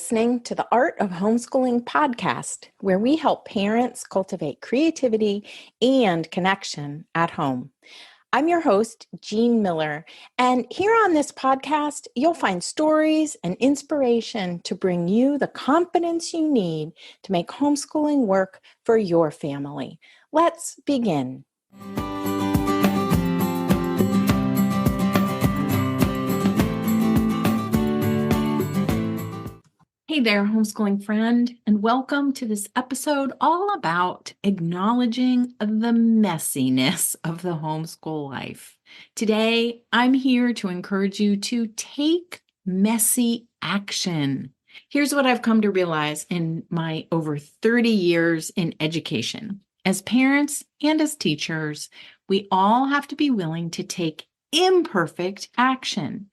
listening to the Art of Homeschooling podcast, where we help parents cultivate creativity and connection at home. I'm your host, Jean Miller, and here on this podcast, you'll find stories and inspiration to bring you the confidence you need to make homeschooling work for your family. Let's begin. Hey there, homeschooling friend, and welcome to this episode all about acknowledging the messiness of the homeschool life. Today, I'm here to encourage you to take messy action. Here's what I've come to realize in my over 30 years in education. As parents and as teachers, we all have to be willing to take imperfect action.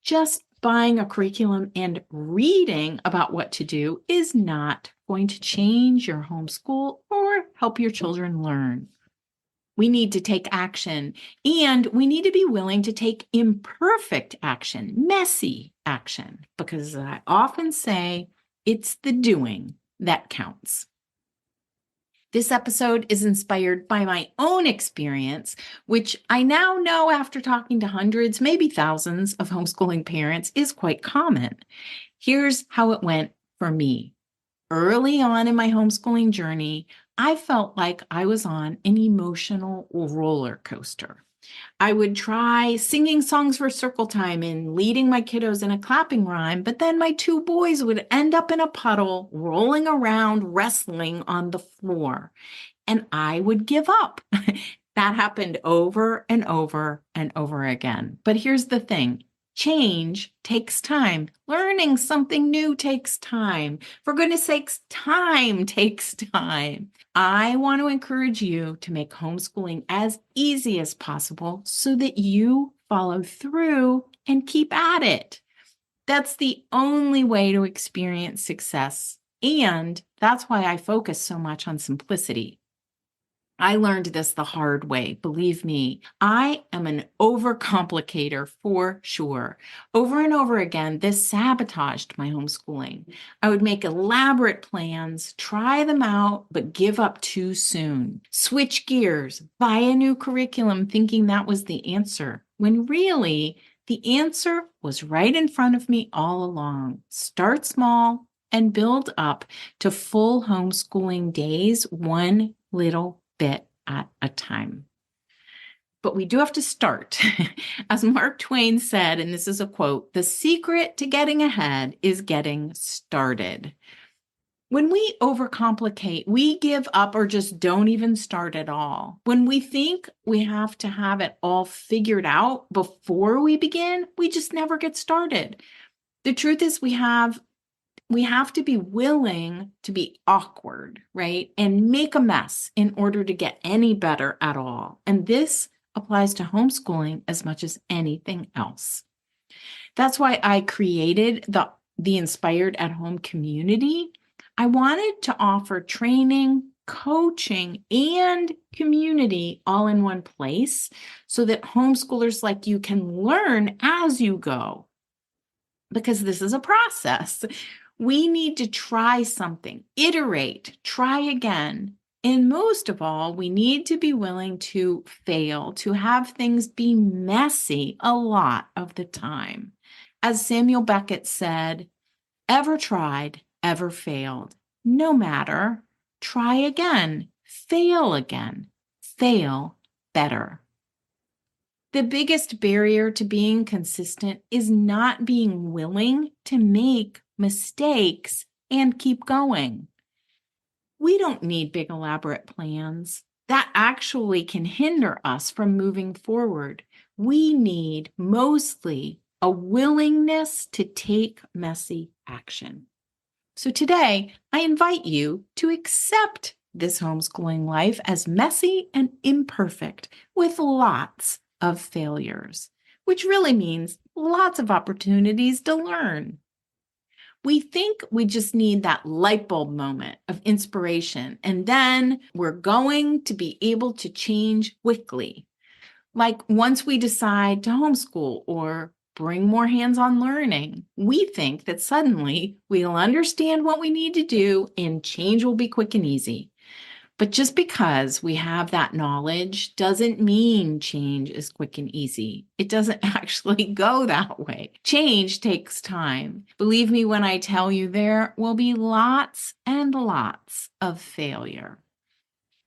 Just buying a curriculum and reading about what to do is not going to change your homeschool or help your children learn. We need to take action, and we need to be willing to take imperfect action, messy action, because I often say it's the doing that counts. This episode is inspired by my own experience, which I now know after talking to hundreds, maybe thousands of homeschooling parents is quite common. Here's how it went for me. Early on in my homeschooling journey, I felt like I was on an emotional roller coaster. I would try singing songs for circle time and leading my kiddos in a clapping rhyme, but then my two boys would end up in a puddle, rolling around, wrestling on the floor, and I would give up. That happened over and over and over again. But here's the thing. Change takes time. Learning something new takes time. For goodness sakes, time takes time. I want to encourage you to make homeschooling as easy as possible so that you follow through and keep at it. That's the only way to experience success. And that's why I focus so much on simplicity. I learned this the hard way. Believe me, I am an overcomplicator for sure. Over and over again, this sabotaged my homeschooling. I would make elaborate plans, try them out, but give up too soon. Switch gears, buy a new curriculum thinking that was the answer, when really the answer was right in front of me all along. Start small and build up to full homeschooling days, one little bit at a time. But we do have to start. As Mark Twain said, and this is a quote, "The secret to getting ahead is getting started." When we overcomplicate, we give up or just don't even start at all. When we think we have to have it all figured out before we begin, we just never get started. The truth is we have to be willing to be awkward, right? And make a mess in order to get any better at all. And this applies to homeschooling as much as anything else. That's why I created the Inspired at Home community. I wanted to offer training, coaching, and community all in one place so that homeschoolers like you can learn as you go. Because this is a process. We need to try something, iterate, try again. And most of all, we need to be willing to fail, to have things be messy a lot of the time. As Samuel Beckett said, ever tried, ever failed. No matter, try again, fail better. The biggest barrier to being consistent is not being willing to make mistakes and keep going. We don't need big elaborate plans. That actually can hinder us from moving forward. We need mostly a willingness to take messy action. So today, I invite you to accept this homeschooling life as messy and imperfect with lots of failures, which really means lots of opportunities to learn. We think we just need that light bulb moment of inspiration, and then we're going to be able to change quickly. Like once we decide to homeschool or bring more hands-on learning, we think that suddenly we'll understand what we need to do and change will be quick and easy. But just because we have that knowledge doesn't mean change is quick and easy. It doesn't actually go that way. Change takes time. Believe me when I tell you there will be lots and lots of failure.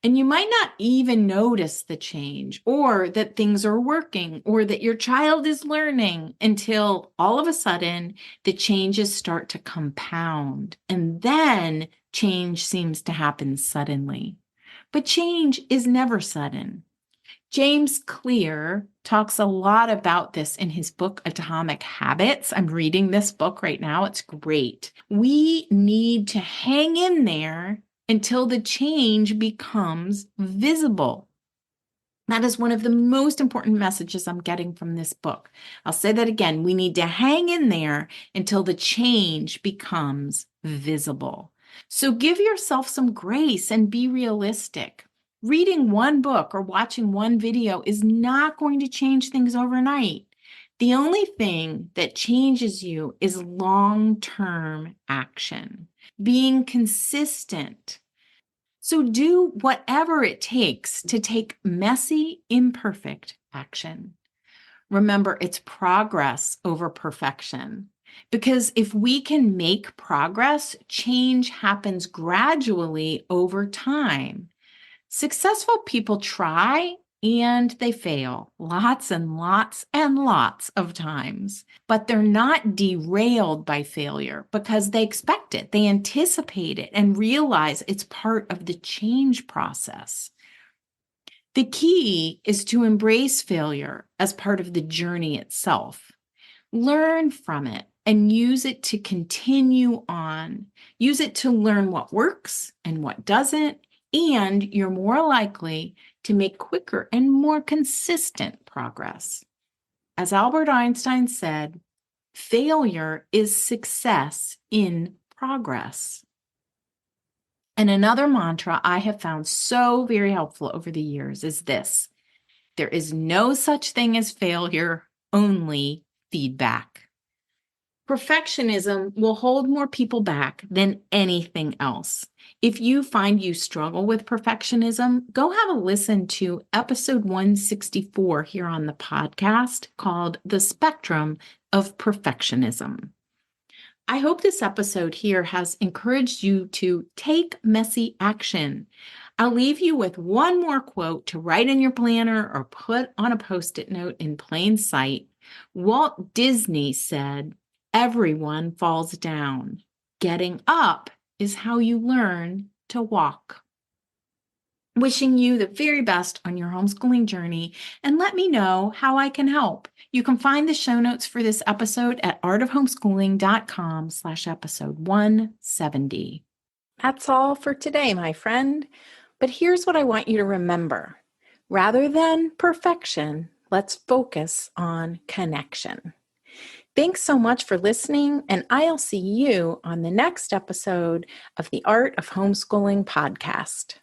And you might not even notice the change or that things are working or that your child is learning until all of a sudden the changes start to compound. And then change seems to happen suddenly. But change is never sudden. James Clear talks a lot about this in his book, Atomic Habits. I'm reading this book right now. It's great. We need to hang in there until the change becomes visible. That is one of the most important messages I'm getting from this book. I'll say that again. We need to hang in there until the change becomes visible. So give yourself some grace and be realistic. Reading one book or watching one video is not going to change things overnight. The only thing that changes you is long-term action, being consistent. So do whatever it takes to take messy, imperfect action. Remember, it's progress over perfection. Because if we can make progress, change happens gradually over time. Successful people try and they fail lots and lots and lots of times, but they're not derailed by failure because they expect it, they anticipate it, and realize it's part of the change process. The key is to embrace failure as part of the journey itself. Learn from it and use it to continue on. Use it to learn what works and what doesn't, and you're more likely to make quicker and more consistent progress. As Albert Einstein said, failure is success in progress. And another mantra I have found so very helpful over the years is this: there is no such thing as failure, only feedback. Perfectionism will hold more people back than anything else. If you find you struggle with perfectionism, go have a listen to episode 164 here on the podcast called The Spectrum of Perfectionism. I hope this episode here has encouraged you to take messy action. I'll leave you with one more quote to write in your planner or put on a Post-it note in plain sight. Walt Disney said, "Everyone falls down. Getting up is how you learn to walk." Wishing you the very best on your homeschooling journey, and let me know how I can help. You can find the show notes for this episode at artofhomeschooling.com/episode 170. That's all for today, my friend. But here's what I want you to remember. Rather than perfection, let's focus on connection. Thanks so much for listening, and I'll see you on the next episode of the Art of Homeschooling podcast.